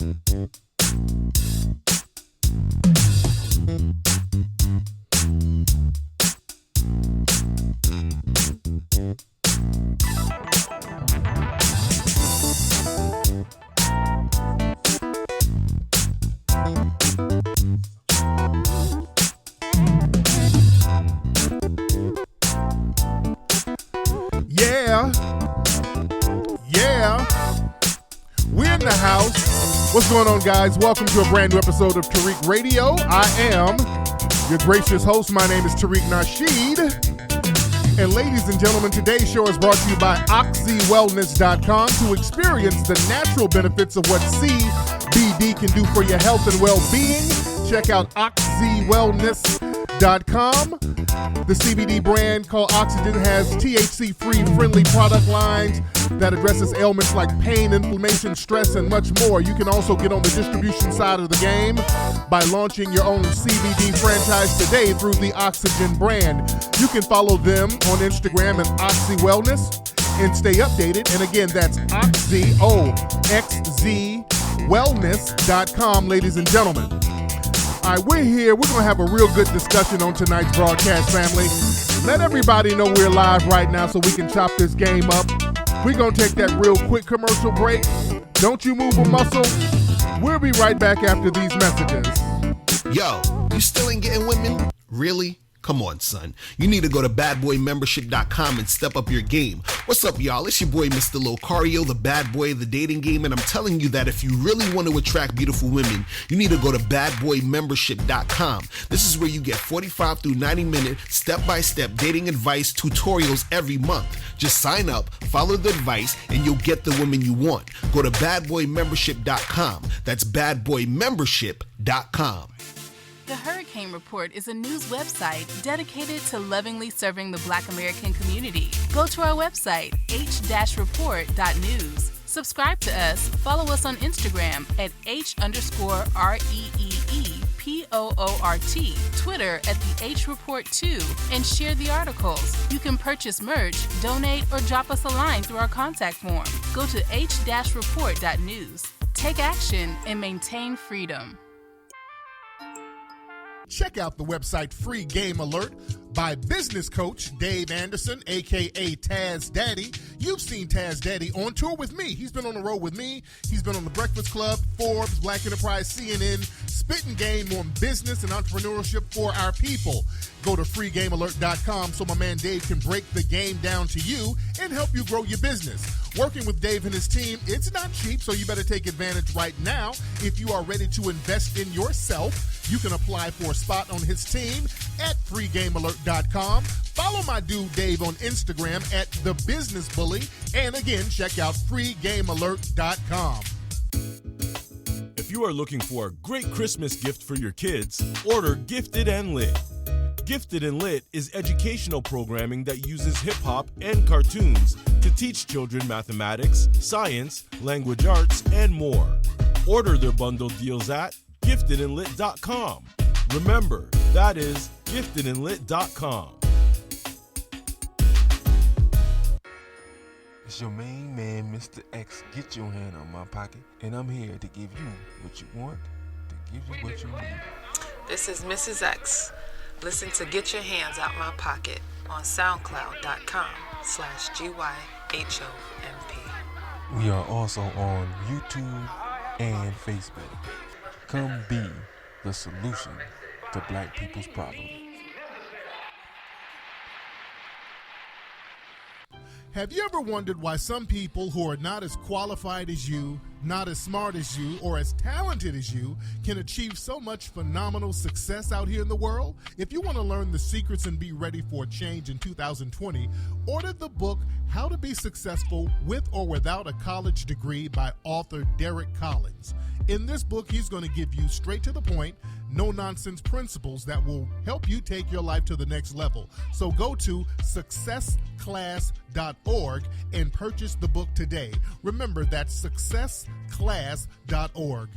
We're in the house. What's going on, guys? Welcome to a brand new episode of Tariq Radio. I am your gracious host. My name is Tariq Nasheed. And ladies and gentlemen, today's show is brought to you by OxyWellness.com. To experience the natural benefits of what CBD can do for your health and well-being, check out OxyWellness.com. The CBD brand called Oxygen has THC-free friendly product lines that addresses ailments like pain, inflammation, stress, and much more. You can also get on the distribution side of the game by launching your own CBD franchise today through the Oxygen brand. You can follow them on Instagram at Oxy Wellness and stay updated. And again, that's Oxy, O-X-Z, wellness.com, ladies and gentlemen. All right, we're here. We're going to have a real good discussion on tonight's broadcast, family. Let everybody know we're live right now so we can chop this game up. We're going to take that real quick commercial break. Don't you move a muscle. We'll be right back after these messages. Yo, you still ain't getting women? Really? Come on, son. You need to go to badboymembership.com and step up your game. What's up, y'all? It's your boy, Mr. Locario, the bad boy of the dating game, and I'm telling you that if you really want to attract beautiful women, you need to go to badboymembership.com. This is where you get 45 through 90-minute step-by-step dating advice tutorials every month. Just sign up, follow the advice, and you'll get the woman you want. Go to badboymembership.com. That's badboymembership.com. The Hurricane Report is a news website dedicated to lovingly serving the Black American community. Go to our website, h-report.news. Subscribe to us, follow us on Instagram at h_REEEPOORT, Twitter at the H Report 2, and share the articles. You can purchase merch, donate, or drop us a line through our contact form. Go to h-report.news. Take action and maintain freedom. Check out the website Free Game Alert by business coach Dave Anderson, a.k.a. Taz Daddy. You've seen Taz Daddy on tour with me. He's been on the road with me. He's been on The Breakfast Club, Forbes, Black Enterprise, CNN, spitting game on business and entrepreneurship for our people. Go to freegamealert.com so my man Dave can break the game down to you and help you grow your business. Working with Dave and his team, it's not cheap, so you better take advantage right now. If you are ready to invest in yourself, you can apply for a spot on his team at freegamealert.com. Follow my dude Dave on Instagram at thebusinessbully. And again, check out freegamealert.com. If you are looking for a great Christmas gift for your kids, order Gifted and Lit. Gifted and Lit is educational programming that uses hip-hop and cartoons to teach children mathematics, science, language arts, and more. Order their bundle deals at giftedandlit.com. Remember, that is giftedandlit.com. It's your main man, Mr. X. Get your hand on my pocket, and I'm here to give you what you want, to give you what you need. This is Mrs. X. Listen to Get Your Hands Out My Pocket on SoundCloud.com/GYHOMP. We are also on YouTube and Facebook. Come be the solution to Black people's problems. Have you ever wondered why some people who are not as qualified as you, not as smart as you, or as talented as you can achieve so much phenomenal success out here in the world? If you want to learn the secrets and be ready for a change in 2020, order the book How to Be Successful with or Without a College Degree by author Derek Collins. In this book, he's going to give you straight to the point, no-nonsense principles that will help you take your life to the next level. So go to successclass.org and purchase the book today. Remember, that's successclass.org.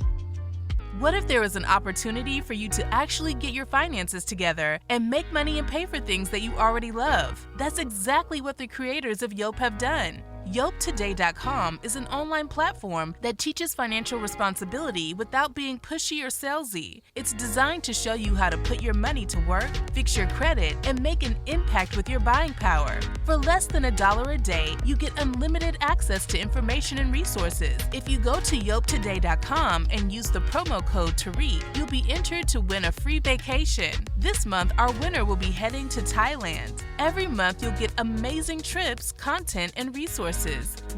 What if there was an opportunity for you to actually get your finances together and make money and pay for things that you already love? That's exactly what the creators of Yelp have done. YopeToday.com is an online platform that teaches financial responsibility without being pushy or salesy. It's designed to show you how to put your money to work, fix your credit, and make an impact with your buying power. For less than $1 a day, you get unlimited access to information and resources. If you go to YopeToday.com and use the promo code Tariq, you'll be entered to win a free vacation. This month, our winner will be heading to Thailand. Every month, you'll get amazing trips, content, and resources.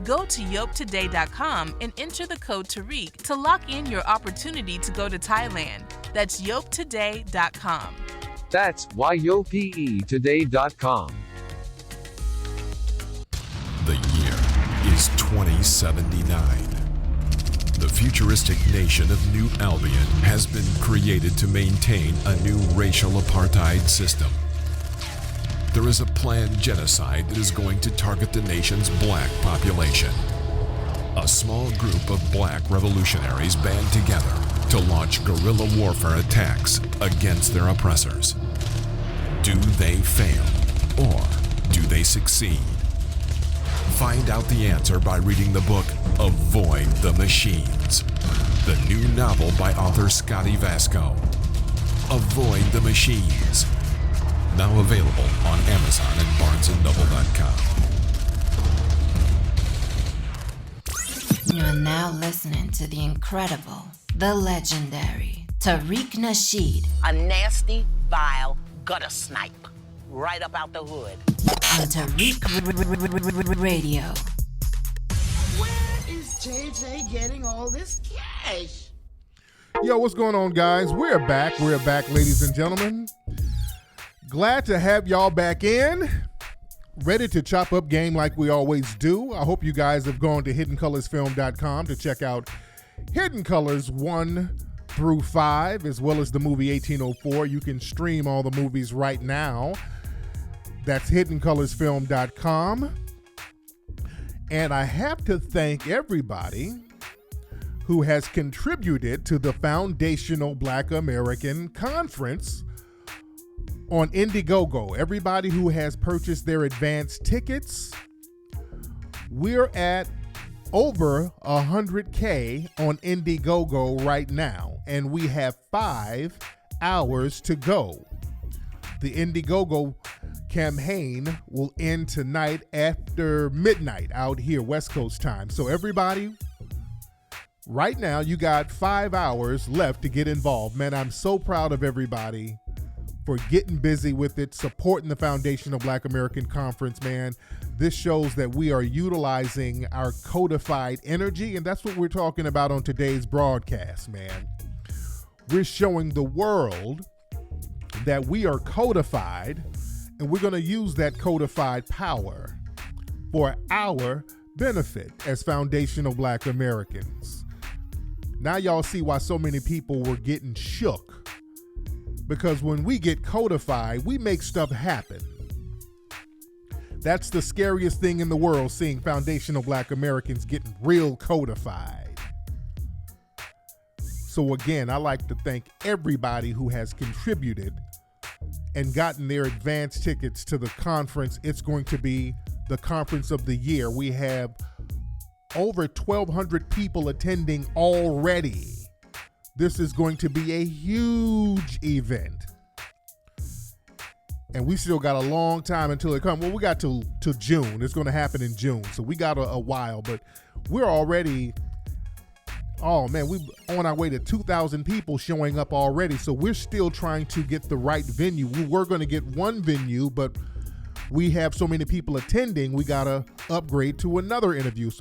Go to YopeToday.com and enter the code Tariq to lock in your opportunity to go to Thailand. That's YopeToday.com. That's YopeToday.com. The year is 2079. The futuristic nation of New Albion has been created to maintain a new racial apartheid system. There is a planned genocide that is going to target the nation's black population. A small group of black revolutionaries band together to launch guerrilla warfare attacks against their oppressors. Do they fail, or do they succeed? Find out the answer by reading the book Avoid the Machines, the new novel by author Scotty Vasco. Avoid the Machines. Now available on Amazon and BarnesandNoble.com. You're now listening to the incredible, the legendary Tariq Nasheed A nasty, vile gutter snipe. Right up out the hood. on Tariq Radio. Where is JJ getting all this cash? Yo, what's going on, guys? We're back, ladies and gentlemen. Glad to have y'all back in. Ready to chop up game like we always do. I hope you guys have gone to HiddenColorsFilm.com to check out Hidden Colors 1 through 5, as well as the movie 1804. You can stream all the movies right now. That's HiddenColorsFilm.com. And I have to thank everybody who has contributed to the Foundational Black American Conference on Indiegogo. Everybody who has purchased their advance tickets. We're at over 100K on Indiegogo right now, and we have 5 hours to go. The Indiegogo campaign will end tonight after midnight out here, West Coast time. So everybody, right now, you got 5 hours left to get involved. Man, I'm so proud of everybody for getting busy with it, supporting the Foundational Black American Conference, man. This shows that we are utilizing our codified energy, and that's what we're talking about on today's broadcast, man. We're showing the world that we are codified, and we're going to use that codified power for our benefit as Foundational Black Americans. Now y'all see why so many people were getting shook. Because when we get codified, we make stuff happen. That's the scariest thing in the world, seeing Foundational Black Americans getting real codified. So again, I like to thank everybody who has contributed and gotten their advance tickets to the conference. It's going to be the conference of the year. We have over 1,200 people attending already. This is going to be a huge event. And we still got a long time until it comes. Well, we got to June. It's going to happen in June. So we got a while, but we're already, oh man, we're on our way to 2,000 people showing up already. So we're still trying to get the right venue. We were going to get one venue, but we have so many people attending, we got to upgrade to another venue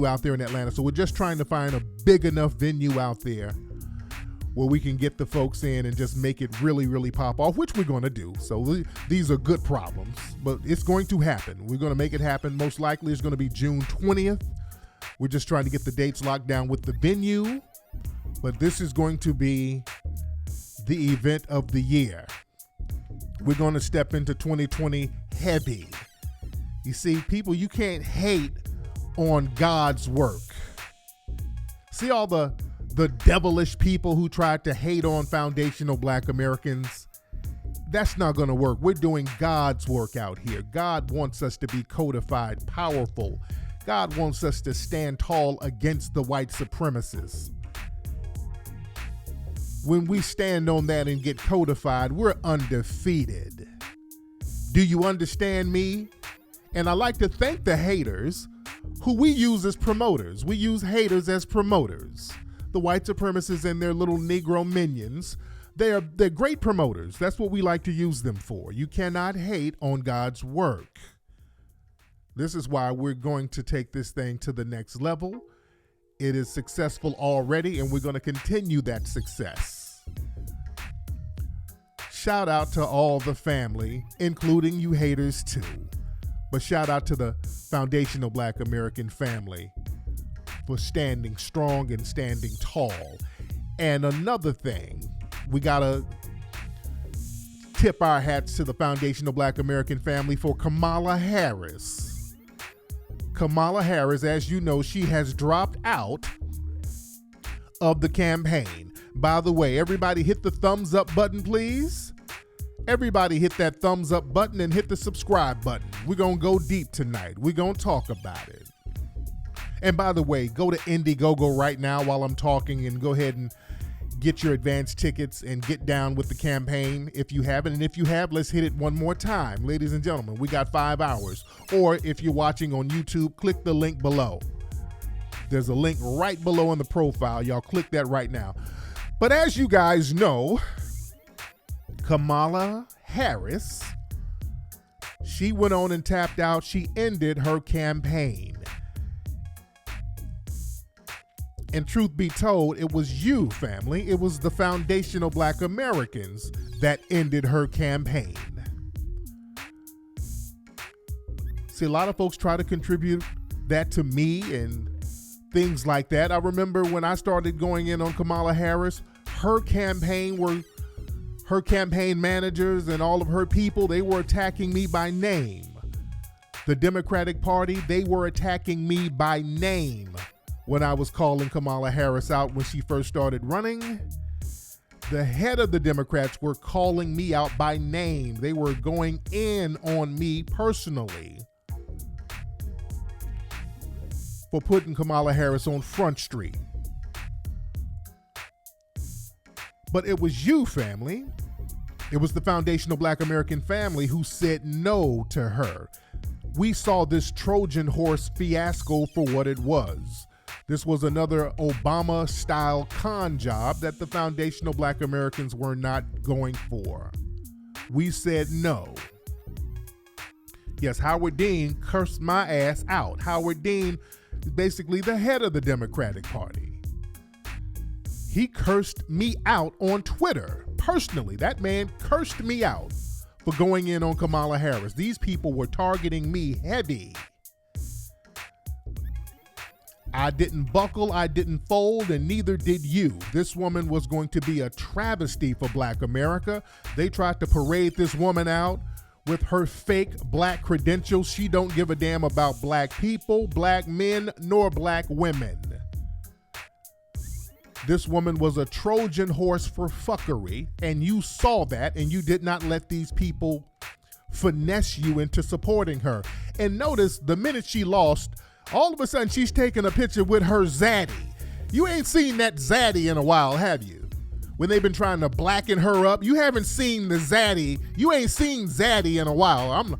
out there in Atlanta. So we're just trying to find a big enough venue out there where we can get the folks in and just make it really, really pop off, which we're going to do. So these are good problems, but it's going to happen. We're going to make it happen. Most likely it's going to be June 20th. We're just trying to get the dates locked down with the venue, but this is going to be the event of the year. We're going to step into 2020 heavy. You see, people, you can't hate on God's work. See all the devilish people who tried to hate on Foundational Black Americans? That's not going to work. We're doing God's work out here. God wants us to be codified, powerful. God wants us to stand tall against the white supremacists. When we stand on that and get codified, we're undefeated. Do you understand me? And I like to thank the haters who we use as promoters. We use haters as promoters. The white supremacists and their little Negro minions, they're great promoters. That's what we like to use them for. You cannot hate on God's work. This is why we're going to take this thing to the next level. It is successful already, and we're going to continue that success. Shout out to all the family, including you haters too. But shout out to the foundational Black American family for standing strong and standing tall. And another thing, we got to tip our hats to the foundational Black American family for Kamala Harris. Kamala Harris, as you know, she has dropped out of the campaign. By the way, everybody hit the thumbs up button, please. Everybody hit that thumbs up button and hit the subscribe button. We're going to go deep tonight. We're going to talk about it. And by the way, go to Indiegogo right now while I'm talking and go ahead and get your advance tickets and get down with the campaign if you haven't. And if you have, let's hit it one more time. Ladies and gentlemen, we got 5 hours. Or if you're watching on YouTube, click the link below. There's a link right below in the profile. Y'all click that right now. But as you guys know, Kamala Harris, she went on and tapped out. She ended her campaign. And truth be told, it was you, family. It was the foundational Black Americans that ended her campaign. See, a lot of folks try to contribute that to me and things like that. I remember when I started going in on Kamala Harris, her campaign managers and all of her people, they were attacking me by name. The Democratic Party, they were attacking me by name when I was calling Kamala Harris out when she first started running. The head of the Democrats were calling me out by name. They were going in on me personally for putting Kamala Harris on Front Street. But it was you, family. It was the foundational Black American family who said no to her. We saw this Trojan horse fiasco for what it was. This was another Obama-style con job that the foundational Black Americans were not going for. We said no. Yes, Howard Dean cursed my ass out. Howard Dean is basically the head of the Democratic Party. He cursed me out on Twitter. Personally, that man cursed me out for going in on Kamala Harris. These people were targeting me heavy. I didn't buckle, I didn't fold, and neither did you. This woman was going to be a travesty for Black America. They tried to parade this woman out with her fake Black credentials. She don't give a damn about Black people, Black men, nor Black women. This woman was a Trojan horse for fuckery, and you saw that, and you did not let these people finesse you into supporting her. And notice, the minute she lost, all of a sudden she's taking a picture with her zaddy. You ain't seen that zaddy in a while, have you? When they've been trying to blacken her up, you haven't seen the zaddy. You ain't seen zaddy in a while.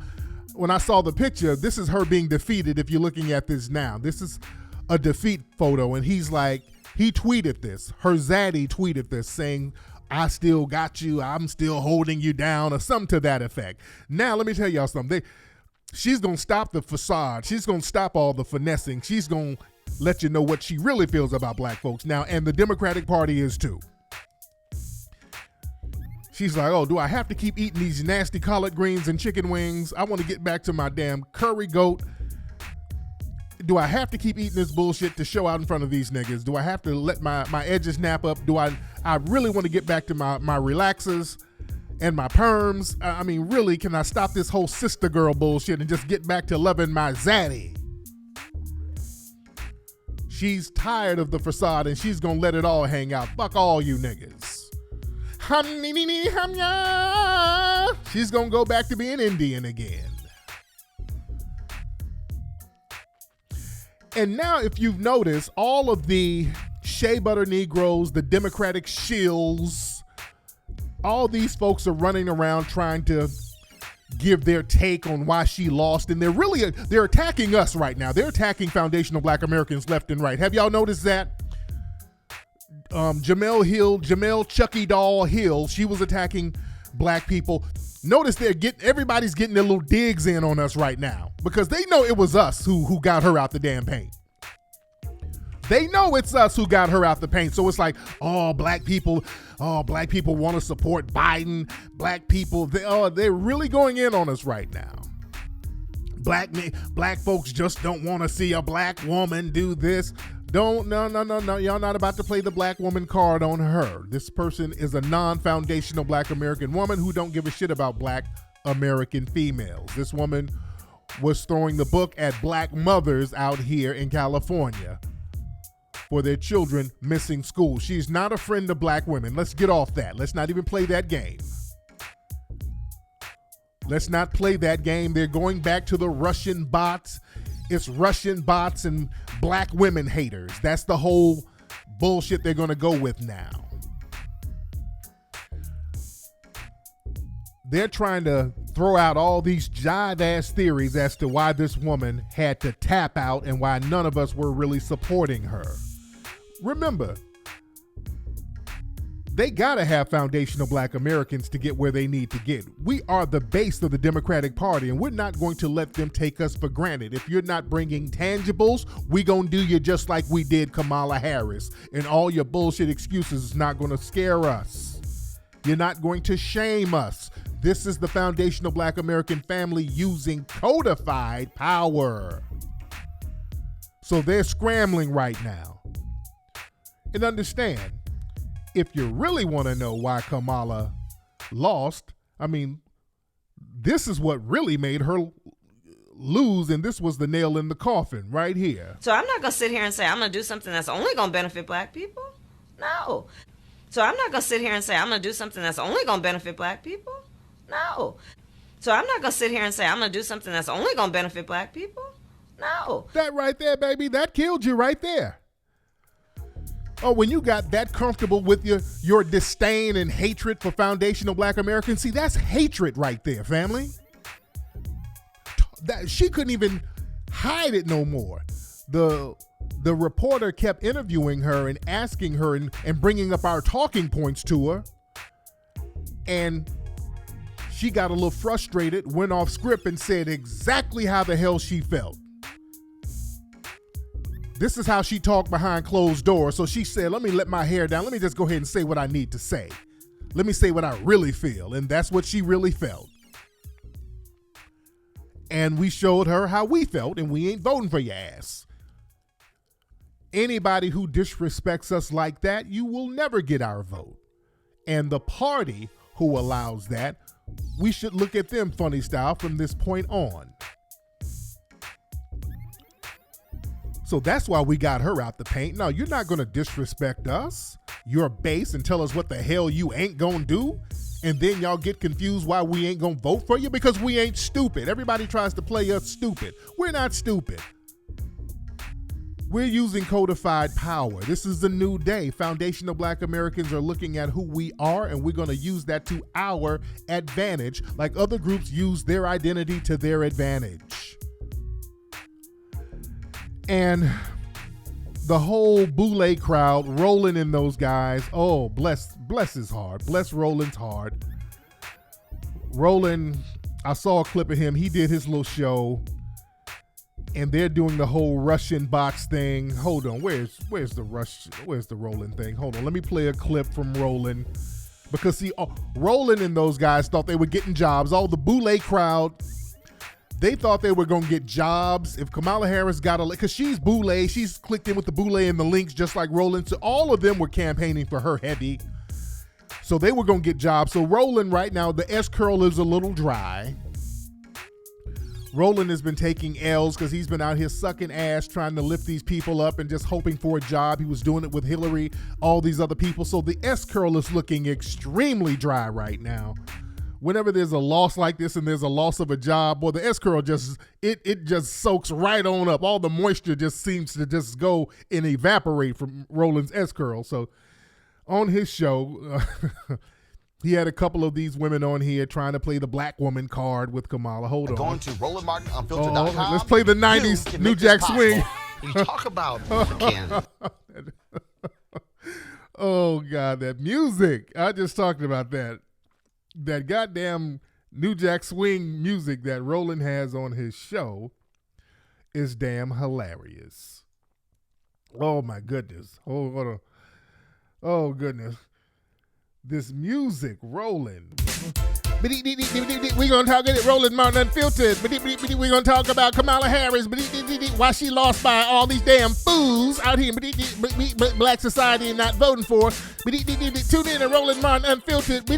When I saw the picture, this is her being defeated if you're looking at this now. This is a defeat photo, and he's like, he tweeted this. Her zaddy tweeted this saying, I still got you, I'm still holding you down, or something to that effect. Now, let me tell y'all something. She's going to stop the facade. She's going to stop all the finessing. She's going to let you know what she really feels about Black folks now, and the Democratic Party is too. She's like, oh, do I have to keep eating these nasty collard greens and chicken wings? I want to get back to my damn curry goat. Do I have to keep eating this bullshit to show out in front of these niggas? Do I have to let my edges snap up? Do I really want to get back to my relaxers and my perms? I mean, really, can I stop this whole sister girl bullshit and just get back to loving my zaddy? She's tired of the facade and she's gonna let it all hang out. Fuck all you niggas. She's going to go back to being Indian again. And now, if you've noticed, all of the shea butter Negroes, the Democratic shills, all these folks are running around trying to give their take on why she lost. And they're attacking us right now. They're attacking foundational Black Americans left and right. Have y'all noticed that? Jamel Chucky Doll Hill, she was attacking Black people. Notice everybody's getting their little digs in on us right now because they know it was us who got her out the damn paint. They know it's us who got her out the paint. So it's like, black people want to support Biden. Black people, they're really going in on us right now. Black folks just don't want to see a black woman do this. No. Y'all not about to play the black woman card on her. This person is a non-foundational Black American woman who don't give a shit about Black American females. This woman was throwing the book at Black mothers out here in California for their children missing school. She's not a friend of Black women. Let's get off that. Let's not even play that game. Let's not play that game. They're going back to the Russian bots. It's Russian bots and Black women haters. That's the whole bullshit they're going to go with now. They're trying to throw out all these jive-ass theories as to why this woman had to tap out and why none of us were really supporting her. Remember, they gotta have foundational Black Americans to get where they need to get. We are the base of the Democratic Party, and we're not going to let them take us for granted. If you're not bringing tangibles, we gonna do you just like we did Kamala Harris. And all your bullshit excuses is not gonna scare us. You're not going to shame us. This is the foundational Black American family using codified power. So they're scrambling right now. And understand, if you really want to know why Kamala lost, I mean, this is what really made her lose, and this was the nail in the coffin right here. So I'm not going to sit here and say I'm going to do something that's only going to benefit Black people. No. So I'm not going to sit here and say I'm going to do something that's only going to benefit Black people. No. So I'm not going to sit here and say I'm going to do something that's only going to benefit Black people. No. That right there, baby, that killed you right there. Oh, when you got that comfortable with your disdain and hatred for foundational Black Americans, see, that's hatred right there, family. She couldn't even hide it no more. The reporter kept interviewing her and asking her and bringing up our talking points to her. And she got a little frustrated, went off script and said exactly how the hell she felt. This is how she talked behind closed doors. So she said, let me let my hair down. Let me just go ahead and say what I need to say. Let me say what I really feel. And that's what she really felt. And we showed her how we felt, and we ain't voting for your ass. Anybody who disrespects us like that, you will never get our vote. And the party who allows that, we should look at them funny style from this point on. So that's why we got her out the paint. No, you're not going to disrespect us, your base, and tell us what the hell you ain't going to do. And then y'all get confused why we ain't going to vote for you, because we ain't stupid. Everybody tries to play us stupid. We're not stupid. We're using codified power. This is a new day. Foundational Black Americans are looking at who we are, and we're going to use that to our advantage, like other groups use their identity to their advantage. And the whole Boule crowd rolling in those guys. Oh, bless his heart. Bless Roland's heart. Roland, I saw a clip of him. He did his little show, and they're doing the whole Russian bots thing. Hold on, where's the Roland thing? Hold on, let me play a clip from Roland, because see, Roland and those guys thought they were getting jobs. All the Boule crowd, they thought they were going to get jobs if Kamala Harris got because she's Boule. She's clicked in with the Boule and the links just like Roland. So all of them were campaigning for her heavy. So they were going to get jobs. So Roland right now, the S-curl is a little dry. Roland has been taking L's because he's been out here sucking ass trying to lift these people up and just hoping for a job. He was doing it with Hillary, all these other people. So the S-curl is looking extremely dry right now. Whenever there's a loss like this and there's a loss of a job, boy, the S-curl just soaks right on up. All the moisture just seems to just go and evaporate from Roland's S-curl. So on his show, he had a couple of these women on here trying to play the black woman card with Kamala. Hold on. Going to RolandMartinUnfiltered.com. Let's play the 90s New Jack Swing. You talk about the candidate. Oh, God, that music. I just talked about that. That goddamn New Jack Swing music that Roland has on his show is damn hilarious. Oh, my goodness. Oh, hold on. Oh, goodness. This music rolling. We're going to talk about Roland Martin Unfiltered. We're going to talk about Kamala Harris. Why she lost by all these damn fools out here. Black society not voting for. Tune in to Roland Martin Unfiltered.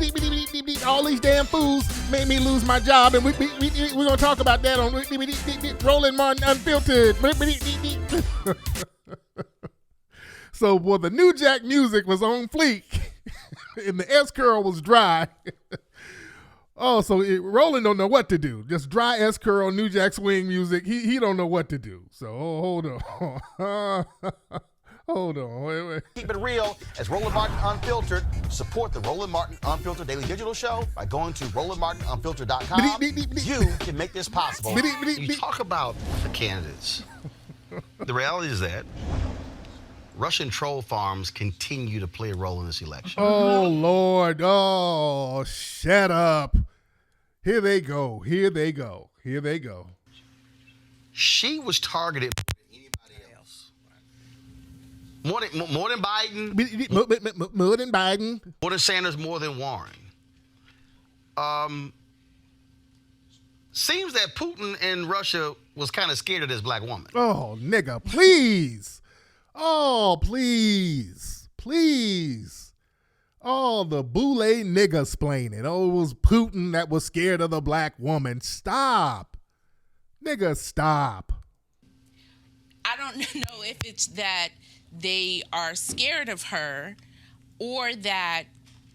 All these damn fools made me lose my job. And we're going to talk about that on Roland Martin Unfiltered. So, boy, the New Jack music was on fleek. And the S-curl was dry. Oh, so Roland don't know what to do. Just dry S-curl, New Jack Swing music. He don't know what to do. So hold on. Hold on. Wait. Keep it real as Roland Martin Unfiltered. Support the Roland Martin Unfiltered Daily Digital Show by going to RolandMartinUnfiltered.com. You can make this possible. You talk about the candidates. The reality is that Russian troll farms continue to play a role in this election. Oh, Lord. Oh, shut up. Here they go. She was targeted more than anybody else. More than Biden. More than Biden. More than Sanders, more than Warren. Seems that Putin in Russia was kind of scared of this black woman. Oh, nigga, please. Oh, please. Oh, the boule nigga splaining. Oh, it was Putin that was scared of the black woman. Stop. Nigga, stop. I don't know if it's that they are scared of her or that,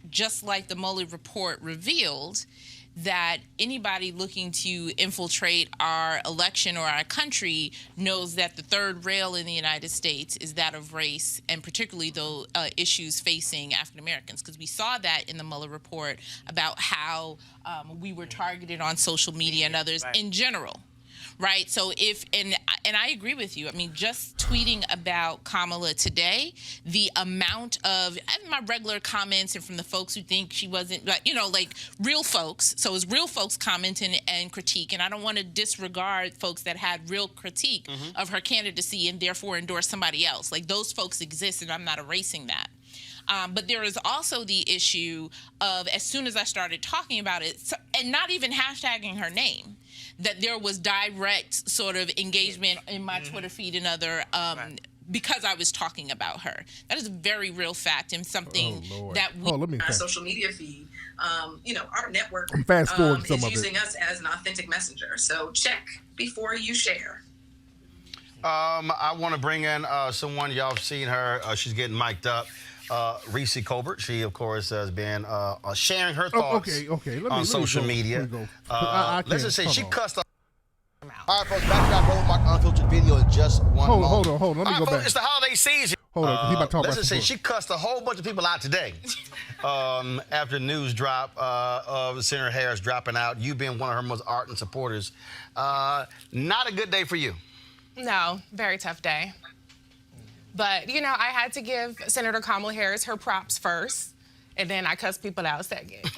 just like the Mueller report revealed, that anybody looking to infiltrate our election or our country knows that the third rail in the United States is that of race, and particularly those issues facing African Americans, because we saw that in the Mueller report about how we were targeted on social media and others in general. Right. So and I agree with you. I mean, just tweeting about Kamala today, the amount of my regular comments and from the folks who think she wasn't, like real folks. So it's real folks commenting and critique. And I don't want to disregard folks that had real critique of her candidacy and therefore endorse somebody else. Like those folks exist, and I'm not erasing that. But there is also the issue of, as soon as I started talking about it, and not even hashtagging her name, that there was direct sort of engagement in my Twitter feed and other because I was talking about her. That is a very real fact and something that we our social media feed, our network is using us as an authentic messenger. So check before you share. I want to bring in someone, y'all have seen her. She's getting mic'd up. Reese Colbert. She, of course, has been sharing her thoughts on social media. Let's just say she cussed up. All right, folks, back to that Roland Martin Unfiltered video in just one moment. Hold on. Let me go back. It's the holiday season. Hold on. He about to talk let's about just say she cussed a whole bunch of people out today after news drop of Senator Harris dropping out. You being one of her most ardent supporters. Not a good day for you. No, very tough day. But, I had to give Senator Kamala Harris her props first, and then I cussed people out second,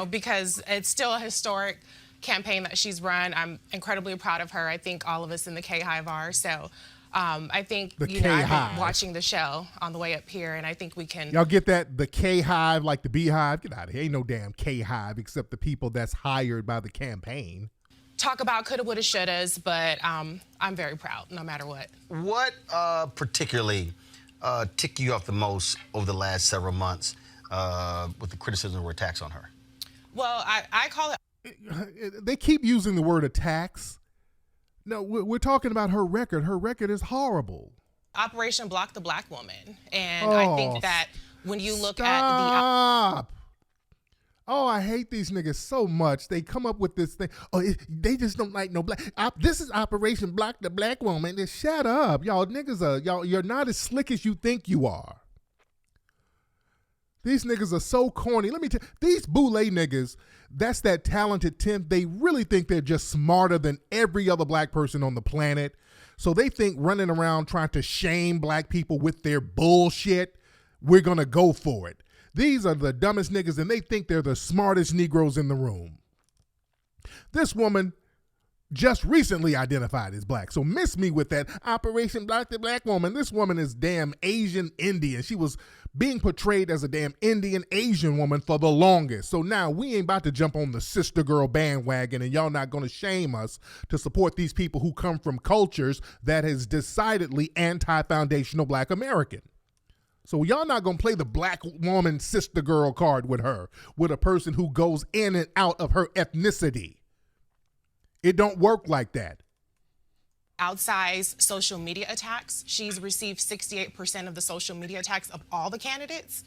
because it's still a historic campaign that she's run. I'm incredibly proud of her. I think all of us in the K-Hive are. So I think, I've been watching the show on the way up here, and I think we can... Y'all get that? The K-Hive, like the Beehive? Get out of here. Ain't no damn K-Hive except the people that's hired by the campaign. Talk about coulda, woulda, shouldas, but I'm very proud no matter what. What particularly ticked you off the most over the last several months with the criticism or attacks on her? Well, I call it... They keep using the word attacks, No, we're talking about her record. Her record is horrible. Operation Block the Black Woman. And I think that when you look at the... Oh, I hate these niggas so much. They come up with this thing. Oh, they just don't like no black. This is Operation Block the Black Woman. Just shut up. Y'all niggas you're not as slick as you think you are. These niggas are so corny. Let me tell you, these boule niggas, that's that talented 10th. They really think they're just smarter than every other black person on the planet. So they think running around trying to shame black people with their bullshit, we're going to go for it. These are the dumbest niggas, and they think they're the smartest Negroes in the room. This woman just recently identified as black, so miss me with that Operation Block the Black Woman. This woman is damn Asian Indian. She was being portrayed as a damn Indian Asian woman for the longest. So now we ain't about to jump on the sister girl bandwagon, and y'all not going to shame us to support these people who come from cultures that is decidedly anti-foundational black American. So y'all not going to play the black woman sister girl card with her, with a person who goes in and out of her ethnicity. It don't work like that. Outsized social media attacks. She's received 68% of the social media attacks of all the candidates,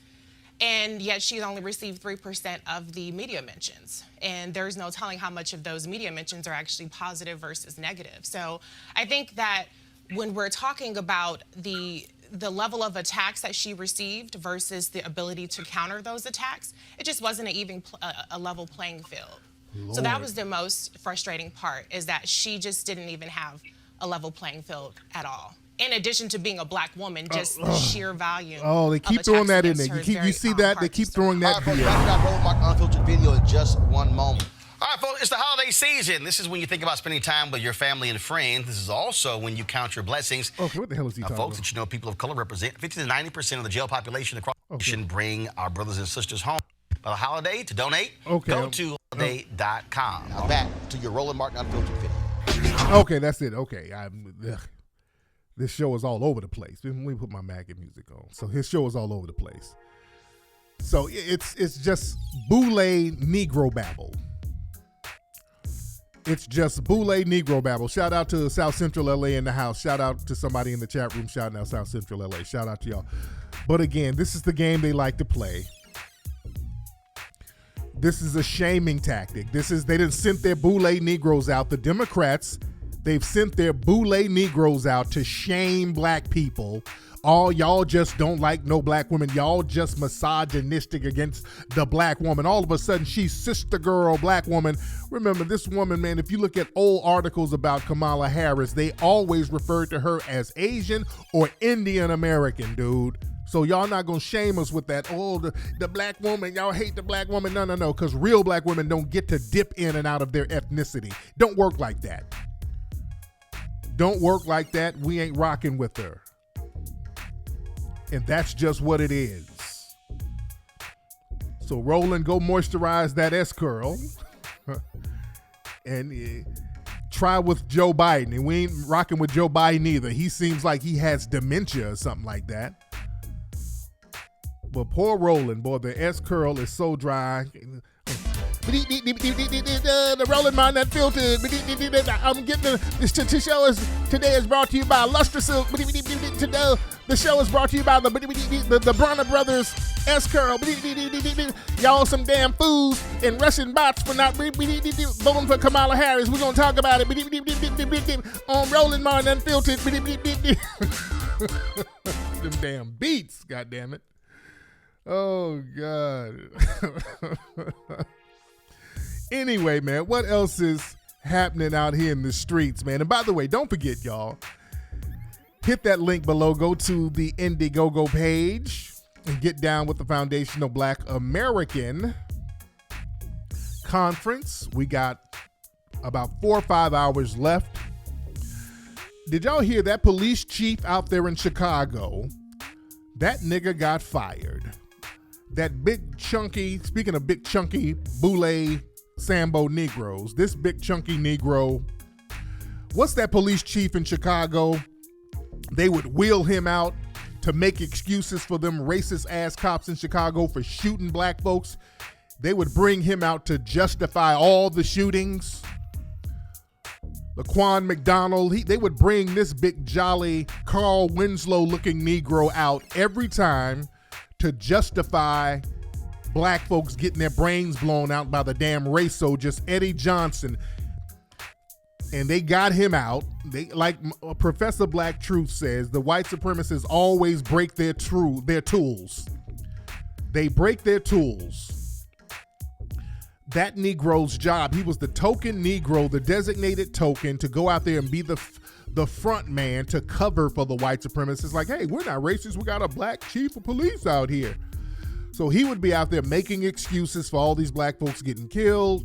and yet she's only received 3% of the media mentions. And there's no telling how much of those media mentions are actually positive versus negative. So I think that when we're talking about the level of attacks that she received versus the ability to counter those attacks, it just wasn't a level playing field. Lord. So that was the most frustrating part, is that she just didn't even have a level playing field at all. In addition to being a black woman, just the sheer volume. Oh, they keep throwing that in there. You see that? They keep throwing that. All right, folks, got Roland Martin Unfiltered video in just one moment. All right, folks, it's the holiday season. This is when you think about spending time with your family and friends. This is also when you count your blessings. Okay, what the hell is he talking folks, about? that you know people of color represent 50 to 90% of the jail population across the nation. Bring our brothers and sisters home. For the holiday, to donate, go to holiday.com. Now back to your Roland Martin Unfiltered video. Okay, that's it. Okay. This show is all over the place. Let me put my maggot music on. So his show is all over the place. So it's just boule Negro babble. It's just boule Negro babble. Shout out to South Central LA in the house. Shout out to somebody in the chat room shouting out South Central LA. Shout out to y'all. But again, this is the game they like to play. This is a shaming tactic. They done sent their boule Negroes out. The Democrats, they've sent their boule Negroes out to shame black people. All y'all just don't like no black women. Y'all just misogynistic against the black woman. All of a sudden, she's sister girl black woman. Remember, this woman, man, if you look at old articles about Kamala Harris, they always refer to her as Asian or Indian American, dude. So y'all not going to shame us with that, oh, the black woman, y'all hate the black woman. No, because real black women don't get to dip in and out of their ethnicity. Don't work like that. Don't work like that. We ain't rocking with her. And that's just what it is. So Roland, go moisturize that S-curl. And try with Joe Biden. And we ain't rocking with Joe Biden either. He seems like he has dementia or something like that. But poor Roland, boy, the S-curl is so dry. The Roland Martin Unfiltered. I'm getting the show today is brought to you by Lustre Silk. The show is brought to you by the Bronner Brothers S-curl. Y'all some damn fools and Russian bots for not voting for Kamala Harris. We're going to talk about it on Roland Martin Unfiltered. Them damn beats, goddammit. Oh, God. Anyway, man, what else is happening out here in the streets, man? And by the way, don't forget, y'all, hit that link below. Go to the Indiegogo page and get down with the Foundational Black American Conference. We got about 4 or 5 hours left. Did y'all hear that police chief out there in Chicago? That nigga got fired. That big chunky, speaking of big chunky boule Sambo Negroes, this big chunky Negro, what's that police chief in Chicago? They would wheel him out to make excuses for them racist ass cops in Chicago for shooting black folks. They would bring him out to justify all the shootings. Laquan McDonald, they would bring this big jolly Carl Winslow looking Negro out every time to justify black folks getting their brains blown out by the damn race soldiers, Eddie Johnson. And they got him out. They, like Professor Black Truth says, the white supremacists always break their tools. They break their tools. That Negro's job, he was the token Negro, the designated token to go out there and be the front man to cover for the white supremacists. Like, hey, we're not racist. We got a black chief of police out here. So he would be out there making excuses for all these black folks getting killed.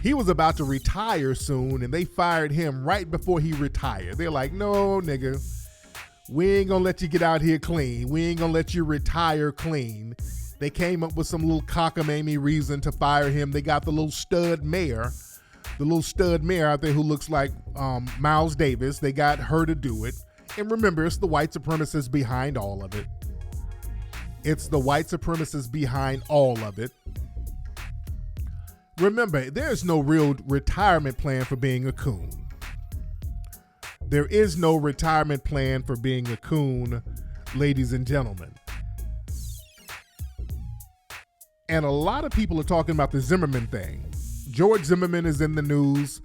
He was about to retire soon, and they fired him right before he retired. They're like, no, nigga, we ain't gonna let you get out here clean. We ain't gonna let you retire clean. They came up with some little cockamamie reason to fire him. They got the little stud mayor out there who looks like Miles Davis. They got her to do it. And remember, it's the white supremacists behind all of it. It's the white supremacists behind all of it. Remember, there's no real retirement plan for being a coon. There is no retirement plan for being a coon, ladies and gentlemen. And a lot of people are talking about the Zimmerman thing. George Zimmerman is in the news.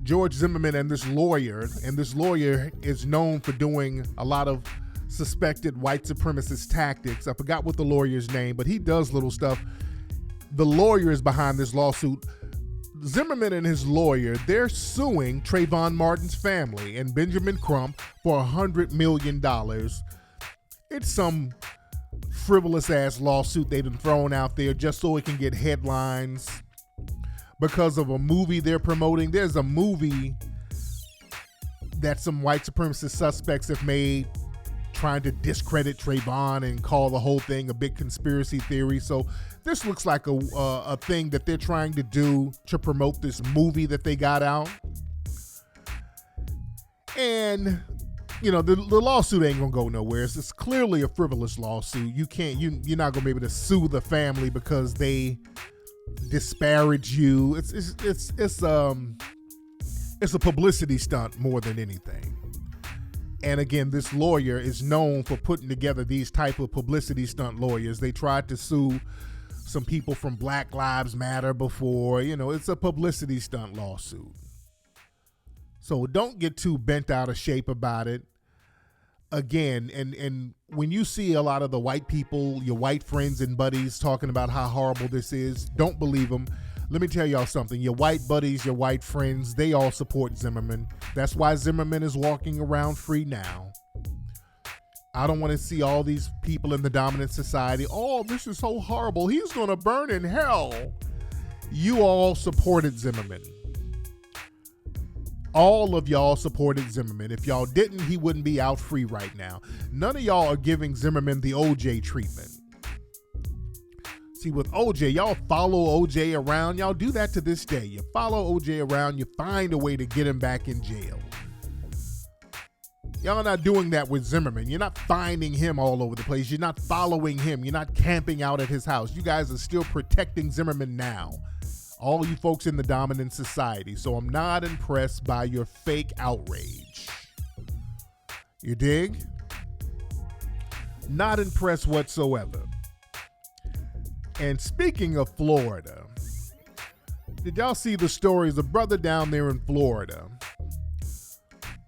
George Zimmerman and this lawyer is known for doing a lot of suspected white supremacist tactics. I forgot what the lawyer's name, but he does little stuff. The lawyer is behind this lawsuit. Zimmerman and his lawyer, they're suing Trayvon Martin's family and Benjamin Crump for $100 million. It's some frivolous ass lawsuit they've been thrown out there just so it can get headlines because of a movie they're promoting. There's a movie that some white supremacist suspects have made trying to discredit Trayvon and call the whole thing a big conspiracy theory. So this looks like a thing that they're trying to do to promote this movie that they got out. And, you know, the lawsuit ain't gonna go nowhere. It's clearly a frivolous lawsuit. You're not gonna be able to sue the family because they disparage you. It's a publicity stunt more than anything. And again, this lawyer is known for putting together these type of publicity stunt lawyers. They tried to sue some people from Black Lives Matter before. You know, it's a publicity stunt lawsuit. So don't get too bent out of shape about it. Again, and when you see a lot of the white people, your white friends and buddies talking about how horrible this is, don't believe them. Let me tell y'all something. Your white buddies, your white friends, they all support Zimmerman. That's why Zimmerman is walking around free now. I don't want to see all these people in the dominant society. Oh, this is so horrible. He's going to burn in hell. You all supported Zimmerman. All of y'all supported Zimmerman. If y'all didn't, he wouldn't be out free right now. None of y'all are giving Zimmerman the OJ treatment. See, with OJ, y'all follow OJ around. Y'all do that to this day. You follow OJ around. You find a way to get him back in jail. Y'all not doing that with Zimmerman. You're not finding him all over the place. You're not following him. You're not camping out at his house. You guys are still protecting Zimmerman now. All you folks in the dominant society. So I'm not impressed by your fake outrage. You dig? Not impressed whatsoever. And speaking of Florida, did y'all see the stories? A brother down there in Florida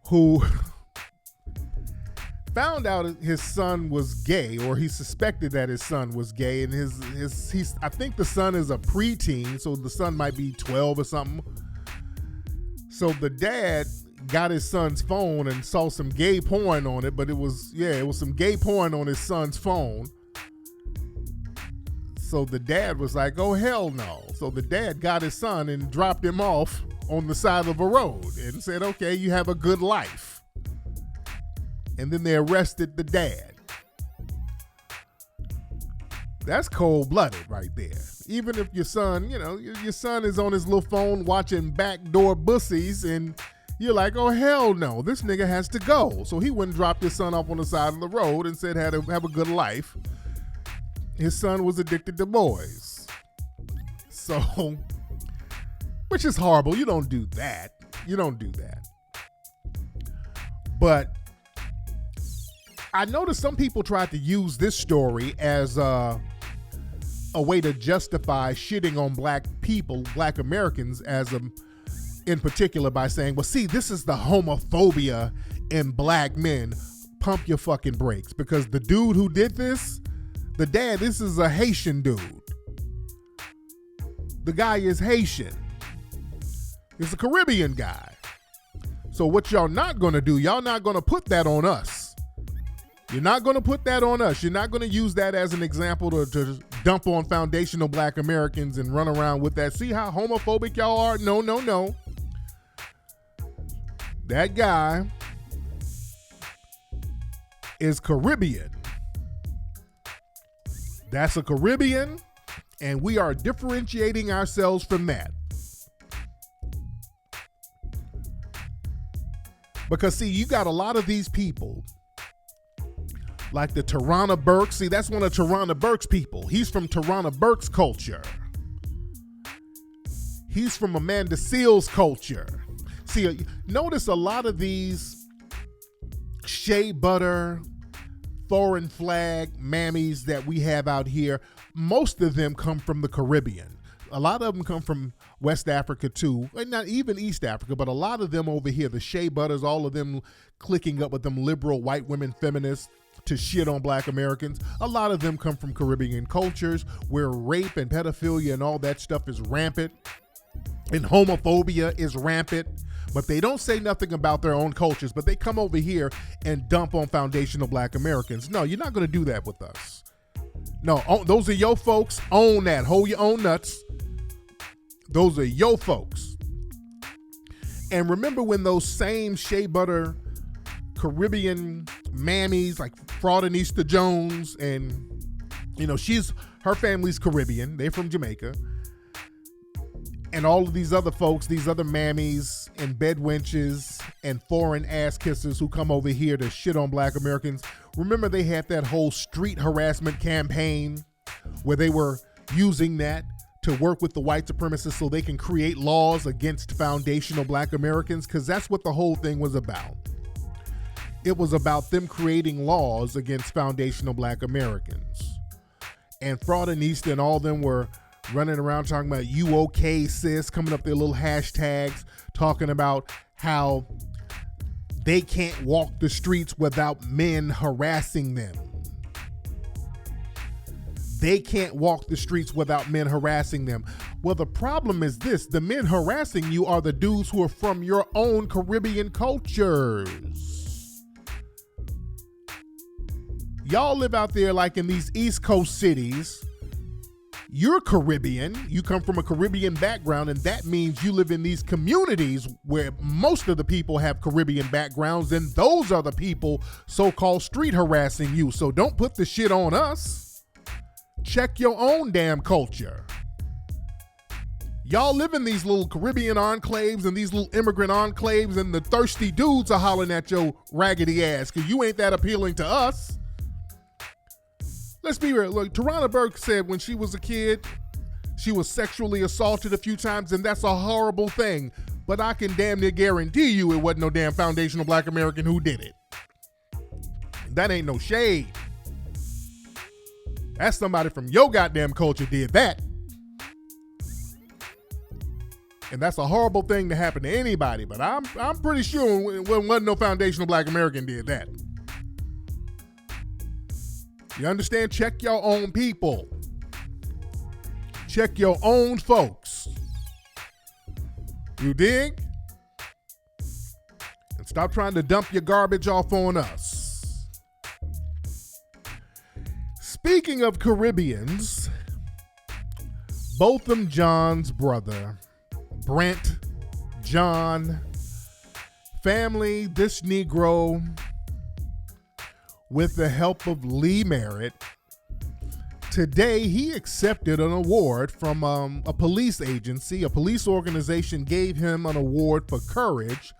who found out his son was gay, or he suspected that his son was gay, and I think the son is a preteen, so the son might be 12 or something. So the dad got his son's phone and saw some gay porn on it, but it was some gay porn on his son's phone. So the dad was like, oh, hell no. So the dad got his son and dropped him off on the side of a road and said, okay, you have a good life. And then they arrested the dad. That's cold-blooded right there. Even if your son, your son is on his little phone watching backdoor bussies and you're like, oh, hell no, this nigga has to go. So he went and dropped his son off on the side of the road and said, have a good life. His son was addicted to boys. So which is horrible. You don't do that. You don't do that. But I noticed some people tried to use this story as a way to justify shitting on black people, black Americans in particular, by saying, well, see, this is the homophobia in black men. Pump your fucking brakes, because the dude who did this, the dad, this is a Haitian dude. The guy is Haitian. He's a Caribbean guy. So what y'all not gonna do, y'all not gonna put that on us. You're not gonna put that on us. You're not gonna use that as an example to dump on foundational black Americans and run around with that. See how homophobic y'all are? No, no, no. That guy is Caribbean. That's a Caribbean, and we are differentiating ourselves from that. Because, see, you got a lot of these people, like the Tarana Burks. See, that's one of Tarana Burks' people. He's from Tarana Burks culture. He's from Amanda Seales culture. See, notice a lot of these shea butter, foreign flag mammies that we have out here, most of them come from the Caribbean. A lot of them come from West Africa too, and not even East Africa, but a lot of them over here, the shea butters, all of them clicking up with them liberal white women feminists to shit on black Americans. A lot of them come from Caribbean cultures where rape and pedophilia and all that stuff is rampant, and homophobia is rampant. But they don't say nothing about their own cultures, but they come over here and dump on foundational black Americans. No, you're not going to do that with us. No, those are your folks. Own that. Hold your own nuts. Those are your folks. And remember when those same shea butter Caribbean mammies like Fraudinista Jones, and her family's Caribbean, they're from Jamaica, and all of these other folks, these other mammies and bedwenches and foreign ass kissers who come over here to shit on black Americans. Remember they had that whole street harassment campaign where they were using that to work with the white supremacists so they can create laws against foundational black Americans, because that's what the whole thing was about. It was about them creating laws against foundational black Americans. And Fraudinista and all them were running around talking about "you okay, sis," coming up their little hashtags, talking about how they can't walk the streets without men harassing them. They can't walk the streets without men harassing them. Well, the problem is this: the men harassing you are the dudes who are from your own Caribbean cultures. Y'all live out there like in these East Coast cities. You're Caribbean, you come from a Caribbean background, and that means you live in these communities where most of the people have Caribbean backgrounds, and those are the people so-called street harassing you. So don't put the shit on us. Check your own damn culture. Y'all live in these little Caribbean enclaves and these little immigrant enclaves, and the thirsty dudes are hollering at your raggedy ass because you ain't that appealing to us. Let's be real. Look, Tarana Burke said when she was a kid, she was sexually assaulted a few times, and that's a horrible thing. But I can damn near guarantee you it wasn't no damn foundational black American who did it. That ain't no shade. That's somebody from your goddamn culture did that. And that's a horrible thing to happen to anybody, but I'm pretty sure it wasn't no foundational black American did that. You understand? Check your own people. Check your own folks. You dig? And stop trying to dump your garbage off on us. Speaking of Caribbeans, Botham Jean's brother, Brent John, family, this Negro, with the help of Lee Merritt, today he accepted an award from a police agency. A police organization gave him an award for courage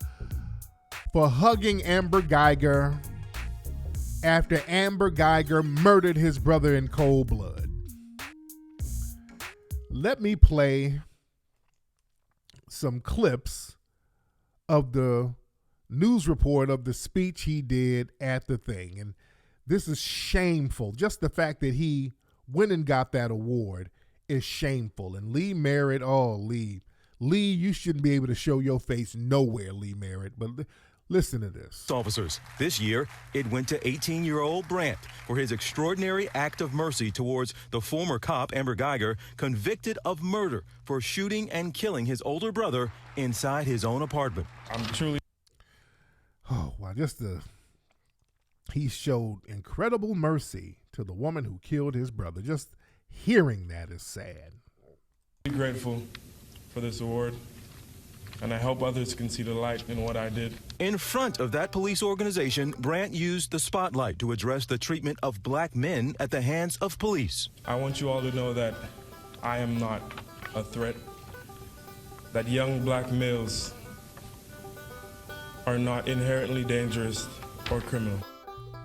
for hugging Amber Geiger after Amber Geiger murdered his brother in cold blood. Let me play some clips of the news report of the speech he did at the thing. And this is shameful. Just the fact that he went and got that award is shameful. And Lee Merritt, Lee, you shouldn't be able to show your face nowhere, Lee Merritt. But listen to this. Officers, this year, it went to 18-year-old Brandt for his extraordinary act of mercy towards the former cop, Amber Geiger, convicted of murder for shooting and killing his older brother inside his own apartment. I'm truly... Oh, wow, he showed incredible mercy to the woman who killed his brother. Just hearing that is sad. I'm grateful for this award, and I hope others can see the light in what I did. In front of that police organization, Brandt used the spotlight to address the treatment of black men at the hands of police. I want you all to know that I am not a threat, that young black males are not inherently dangerous or criminal.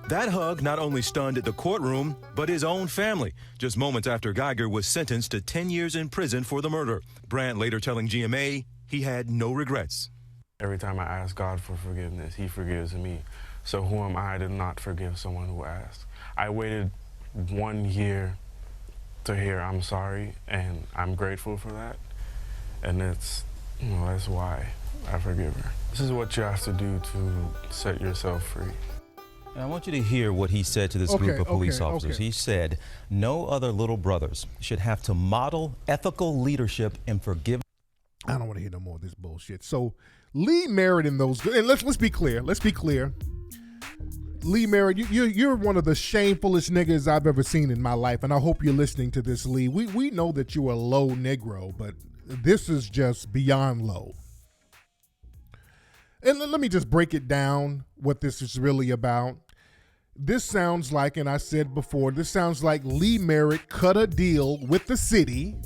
That hug not only stunned the courtroom, but his own family, just moments after Geiger was sentenced to 10 years in prison for the murder. Brandt later telling GMA he had no regrets. Every time I ask God for forgiveness, he forgives me. So who am I to not forgive someone who asks? I waited 1 year to hear I'm sorry, and I'm grateful for that. And that's why I forgive her. This is what you have to do to set yourself free. I want you to hear what he said to this group of police officers. Okay. He said, no other little brothers should have to model ethical leadership and forgive. I don't want to hear no more of this bullshit. So Lee Merritt and those, and let's be clear. Lee Merritt, you're one of the shamefullest niggas I've ever seen in my life, and I hope you're listening to this, Lee. We know that you're a low Negro, but this is just beyond low. And let me just break it down, what this is really about. This sounds like, and I said before, this sounds like Lee Merritt cut a deal with the city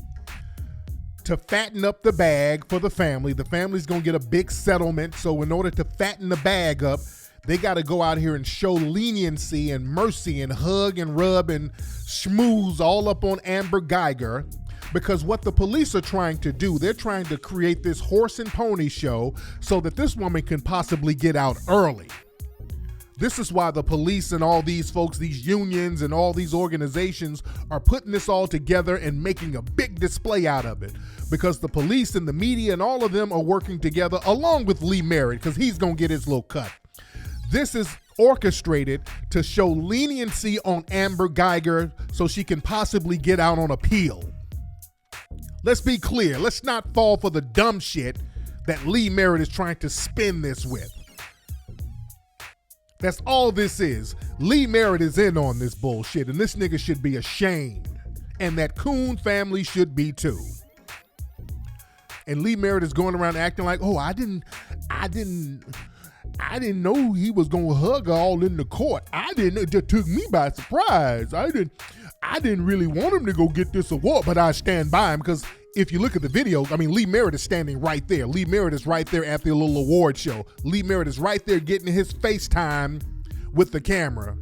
to fatten up the bag for the family. The family's going to get a big settlement, so in order to fatten the bag up, they got to go out here and show leniency and mercy and hug and rub and schmooze all up on Amber Geiger. Because what the police are trying to do, they're trying to create this horse and pony show so that this woman can possibly get out early. This is why the police and all these folks, these unions and all these organizations are putting this all together and making a big display out of it. Because the police and the media and all of them are working together along with Lee Merritt, because he's going to get his little cut. This is orchestrated to show leniency on Amber Geiger so she can possibly get out on appeal. Let's be clear. Let's not fall for the dumb shit that Lee Merritt is trying to spin this with. That's all this is. Lee Merritt is in on this bullshit, and this nigga should be ashamed. And that Coon family should be too. And Lee Merritt is going around acting like, oh, I didn't know he was gonna hug her all in the court. It just took me by surprise. I didn't really want him to go get this award, but I stand by him, because if you look at the video, Lee Merritt is standing right there. Lee Merritt is right there at the little award show. Lee Merritt is right there getting his FaceTime with the camera.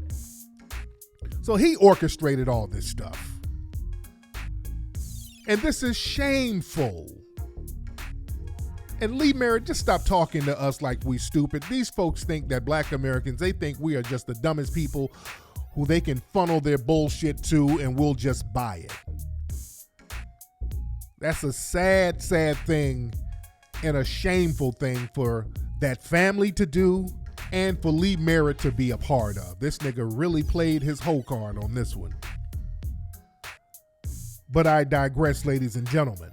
So he orchestrated all this stuff. And this is shameful. And Lee Merritt, just stop talking to us like we stupid. These folks think that black Americans, they think we are just the dumbest people who they can funnel their bullshit to, and we'll just buy it. That's a sad, sad thing and a shameful thing for that family to do and for Lee Merritt to be a part of. This nigga really played his whole card on this one. But I digress, ladies and gentlemen.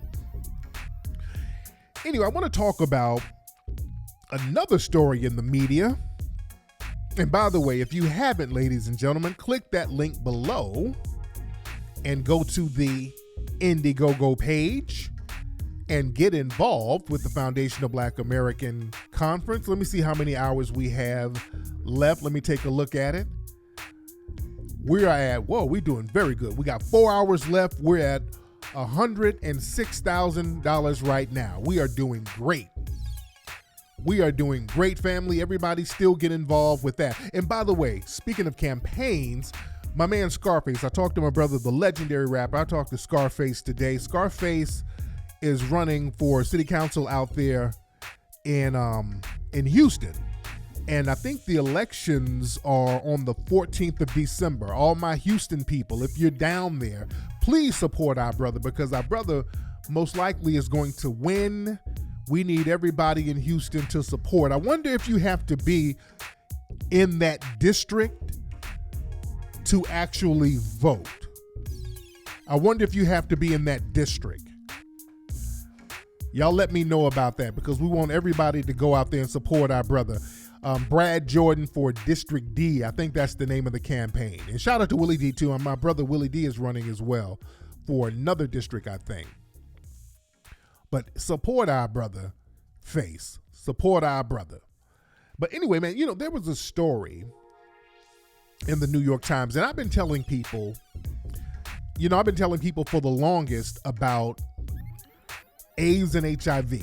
Anyway, I want to talk about another story in the media. And by the way, if you haven't, ladies and gentlemen, click that link below and go to the Indiegogo page and get involved with the Foundation of Black American Conference. Let me see how many hours we have left. Let me take a look at it. We're doing very good. We got 4 hours left. We're at $106,000 right now. We are doing great. We are doing great, family. Everybody still get involved with that. And by the way, speaking of campaigns, my man Scarface, I talked to my brother, the legendary rapper. I talked to Scarface today. Scarface is running for city council out there in Houston. And I think the elections are on the 14th of December. All my Houston people, if you're down there, please support our brother, because our brother most likely is going to win. We need everybody in Houston to support. I wonder if you have to be in that district to actually vote. I wonder if you have to be in that district. Y'all let me know about that, because we want everybody to go out there and support our brother. Brad Jordan for District D. I think that's the name of the campaign. And shout out to Willie D too. And my brother Willie D is running as well for another district, I think. But support our brother, Face. Support our brother. But anyway, man, there was a story in the New York Times, and I've been telling people for the longest about AIDS and HIV,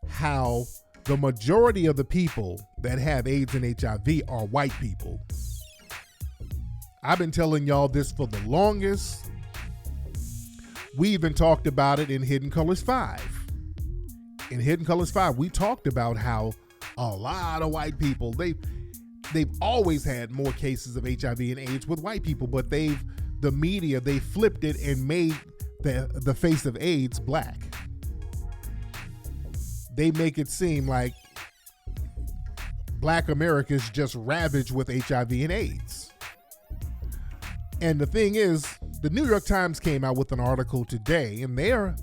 how the majority of the people that have AIDS and HIV are white people. I've been telling y'all this for the longest. We even talked about it in Hidden Colors 5. In Hidden Colors 5, we talked about how a lot of white people, they've always had more cases of HIV and AIDS with white people, but the media flipped it and made the face of AIDS black. They make it seem like Black America is just ravaged with HIV and AIDS. And the thing is, the New York Times came out with an article today, and they're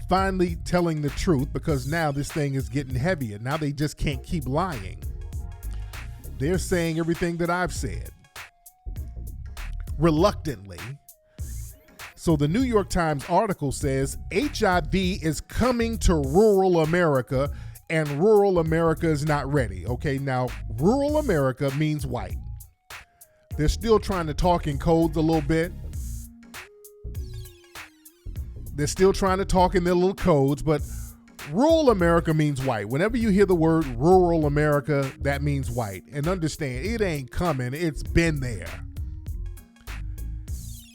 finally telling the truth, because now this thing is getting heavier. Now they just can't keep lying. They're saying everything that I've said, reluctantly. So the New York Times article says HIV is coming to rural America, and rural America is not ready. Okay, now rural America means white. They're still trying to talk in codes a little bit. They're still trying to talk in their little codes, but rural America means white. Whenever you hear the word rural America, that means white. And understand, it ain't coming. It's been there.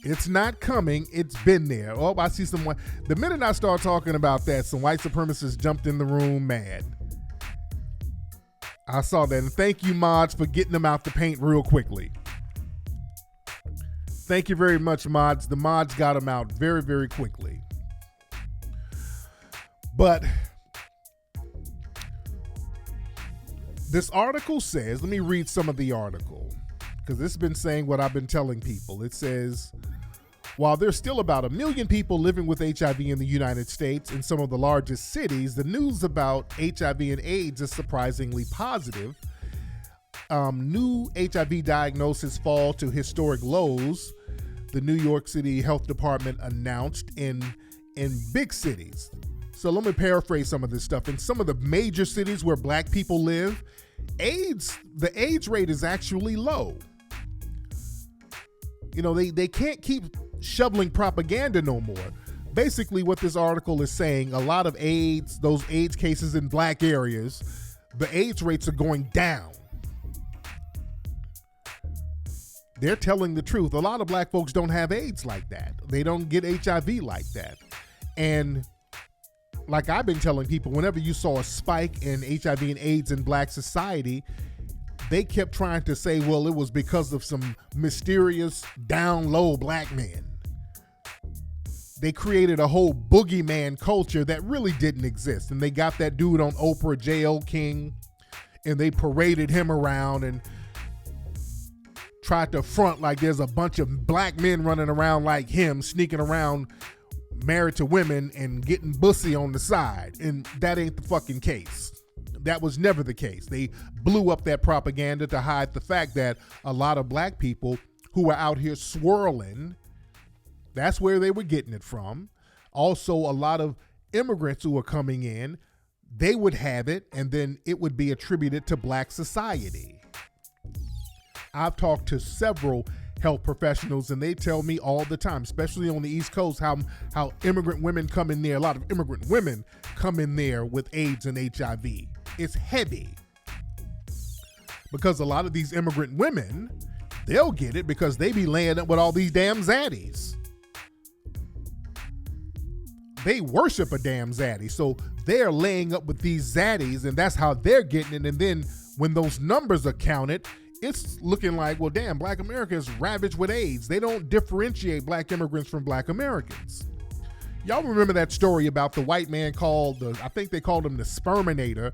It's not coming. It's been there. Oh, I see someone. The minute I start talking about that, some white supremacists jumped in the room mad. I saw that. And thank you, mods, for getting them out the paint real quickly. Thank you very much, mods. The mods got them out very, very quickly. But this article says, let me read some of the article, because it's been saying what I've been telling people. It says, while there's still about 1 million people living with HIV in the United States in some of the largest cities, the news about HIV and AIDS is surprisingly positive. New HIV diagnoses fall to historic lows, the New York City Health Department announced in big cities. So let me paraphrase some of this stuff. In some of the major cities where black people live, the AIDS rate is actually low. They can't keep shoveling propaganda no more. Basically, what this article is saying, a lot of AIDS, those AIDS cases in black areas, the AIDS rates are going down. They're telling the truth. A lot of black folks don't have AIDS like that. They don't get HIV like that. And like I've been telling people, whenever you saw a spike in HIV and AIDS in black society, they kept trying to say, well, it was because of some mysterious down low black men. They created a whole boogeyman culture that really didn't exist. And they got that dude on Oprah, J.L. King, and they paraded him around and tried to front like there's a bunch of black men running around like him, sneaking around married to women and getting bussy on the side. And that ain't the fucking case. That was never the case. They blew up that propaganda to hide the fact that a lot of black people who are out here swirling, that's where they were getting it from. Also, a lot of immigrants who are coming in, they would have it, and then it would be attributed to black society. I've talked to several health professionals, and they tell me all the time, especially on the East Coast, how immigrant women come in there. A lot of immigrant women come in there with AIDS and HIV. It's heavy. Because a lot of these immigrant women, they'll get it because they be laying up with all these damn zaddies. they worship a damn zaddy. So they're laying up with these zaddies, and that's how they're getting it. And then when those numbers are counted, it's looking like, well, damn, Black America is ravaged with AIDS. They don't differentiate Black immigrants from Black Americans. Y'all remember that story about the white man called, I think they called him the Sperminator.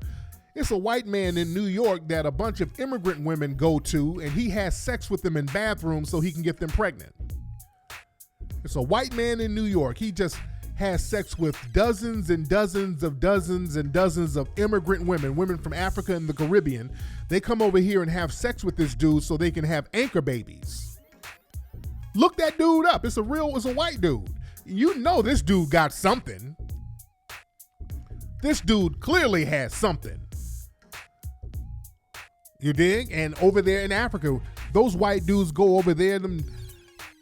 It's a white man in New York that a bunch of immigrant women go to, and he has sex with them in bathrooms so he can get them pregnant. It's a white man in New York. He just has sex with dozens and dozens and dozens of immigrant women from Africa and the Caribbean. They come over here and have sex with this dude so they can have anchor babies. Look that dude up. It's a white dude. You know this dude got something. This dude clearly has something. You dig? And over there in Africa, those white dudes go over there, them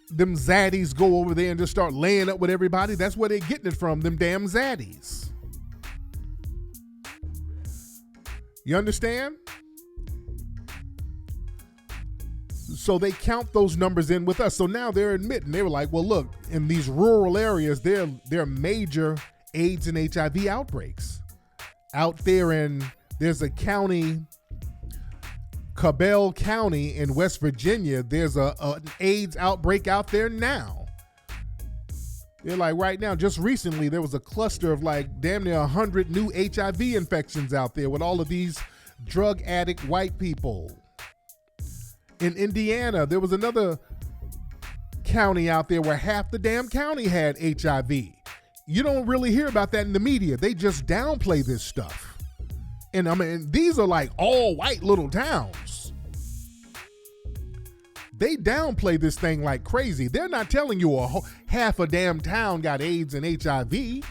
zaddies go over there and just start laying up with everybody. That's where they're getting it from, them damn zaddies. You understand? So they count those numbers in with us. So now they're admitting, they were like, well, look, in these rural areas, there are major AIDS and HIV outbreaks. Out there there's a county, Cabell County in West Virginia, there's an AIDS outbreak out there now. They're like, right now, just recently, there was a cluster of like damn near 100 new HIV infections out there with all of these drug addict white people. In Indiana, there was another county out there where half the damn county had HIV. You don't really hear about that in the media. They just downplay this stuff. And I mean, these are like all white little towns. They downplay this thing like crazy. They're not telling you half a damn town got AIDS and HIV.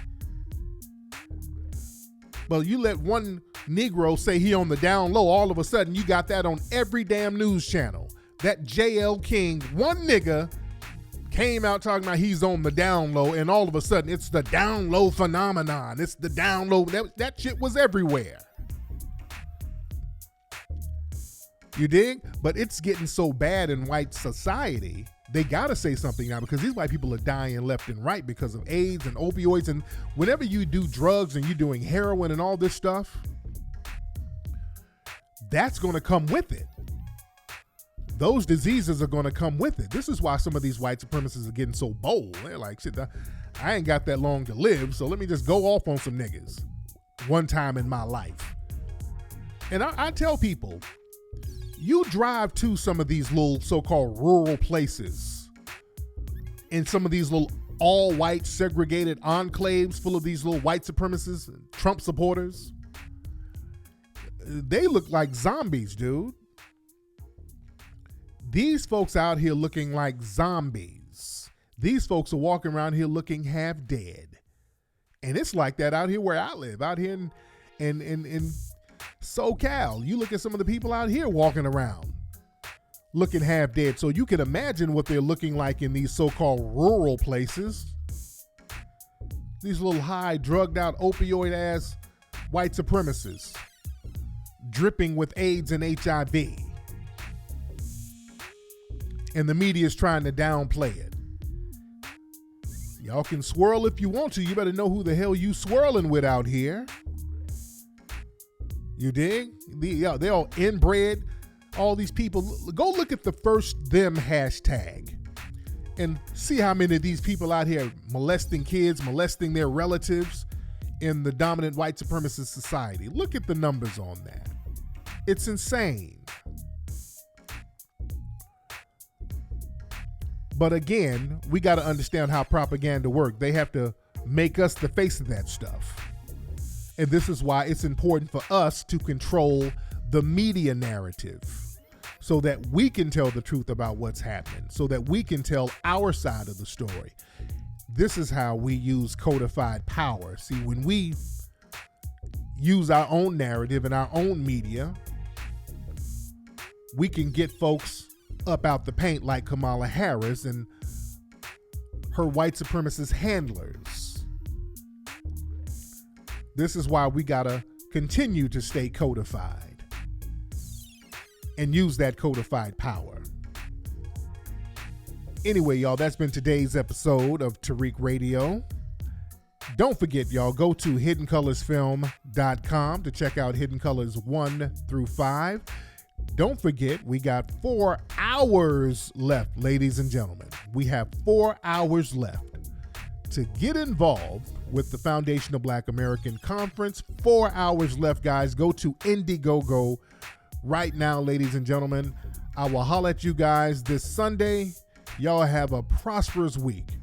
But you let one Negro say he on the down low, all of a sudden you got that on every damn news channel. That JL King, one nigga, came out talking about he's on the down low, and all of a sudden it's the down low phenomenon. It's the down low. That shit was everywhere. You dig? But it's getting so bad in white society, they gotta say something now, because these white people are dying left and right because of AIDS and opioids. And whenever you do drugs and you're doing heroin and all this stuff, that's gonna come with it. Those diseases are gonna come with it. This is why some of these white supremacists are getting so bold. They're like, shit, I ain't got that long to live, so let me just go off on some niggas one time in my life. And I tell people, you drive to some of these little so-called rural places, in some of these little all-white segregated enclaves full of these little white supremacists, Trump supporters. They look like zombies, dude. These folks out here looking like zombies. These folks are walking around here looking half dead. And it's like that out here where I live, out here in SoCal. You look at some of the people out here walking around looking half dead. So you can imagine what they're looking like in these so-called rural places. These little high, drugged out, opioid ass white supremacists dripping with AIDS and HIV. And the media is trying to downplay it. Y'all can swirl if you want to. You better know who the hell you swirling with out here. You dig? They're all inbred. All these people. Go look at the first them hashtag and see how many of these people out here molesting kids, molesting their relatives in the dominant white supremacist society. Look at the numbers on that. It's insane. But again, we got to understand how propaganda works. They have to make us the face of that stuff. And this is why it's important for us to control the media narrative so that we can tell the truth about what's happening, so that we can tell our side of the story. This is how we use codified power. See, when we use our own narrative and our own media, we can get folks up out the paint like Kamala Harris and her white supremacist handlers. This is why we gotta continue to stay codified and use that codified power. Anyway, y'all, that's been today's episode of Tariq Radio. Don't forget, y'all, go to hiddencolorsfilm.com to check out Hidden Colors 1 through 5. Don't forget, we got 4 hours left, ladies and gentlemen. We have 4 hours left to get involved with the Foundation of Black American Conference. 4 hours left, guys. Go to Indiegogo right now, ladies and gentlemen. I will holler at you guys this Sunday. Y'all have a prosperous week.